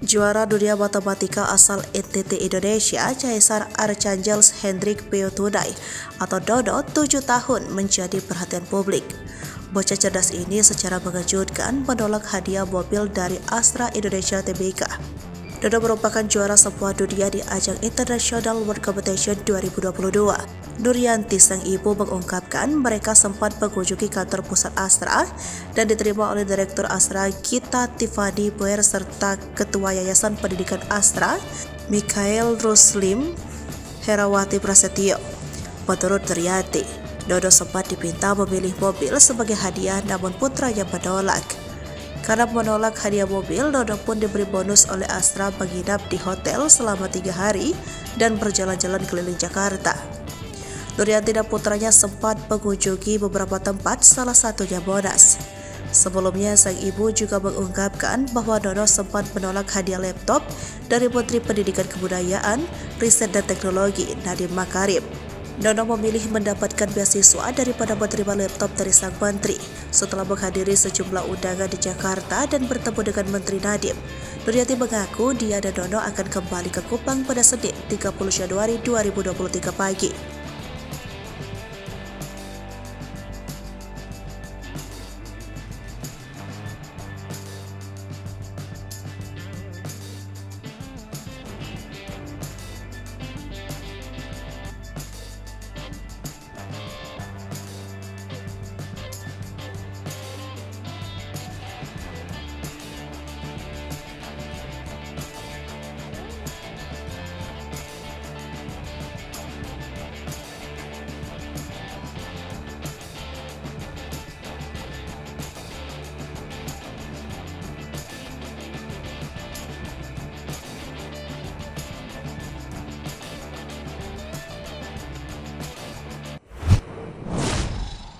Juara dunia matematika asal NTT Indonesia, Caesar Archangelus Hendrik Peotudai atau Dodo 7 tahun menjadi perhatian publik. Bocah cerdas ini secara mengejutkan menolak hadiah mobil dari Astra Indonesia Tbk. Dodo merupakan juara semua dunia di ajang International World Competition 2022. Nuryanti, sang ibu, mengungkapkan mereka sempat mengunjungi kantor pusat Astra dan diterima oleh Direktur Astra Gita Tiffany Boer serta Ketua Yayasan Pendidikan Astra Mikhail Ruslim Herawati Prasetyo. Menurut Nuryanti, Dodo sempat diminta memilih mobil sebagai hadiah, namun putranya menolak. Karena menolak hadiah mobil, Dodo pun diberi bonus oleh Astra menginap di hotel selama 3 hari dan berjalan-jalan keliling Jakarta. Nuryanti dan putranya sempat mengunjungi beberapa tempat, salah satunya Monas. Sebelumnya, sang ibu juga mengungkapkan bahwa Dodo sempat menolak hadiah laptop dari Menteri Pendidikan Kebudayaan, Riset dan Teknologi Nadiem Makarim. Dodo memilih mendapatkan beasiswa daripada menerima laptop dari sang menteri setelah menghadiri sejumlah undangan di Jakarta dan bertemu dengan Menteri Nadiem. Nuryanti mengaku dia dan Dodo akan kembali ke Kupang pada Senin 30 Januari 2023 pagi.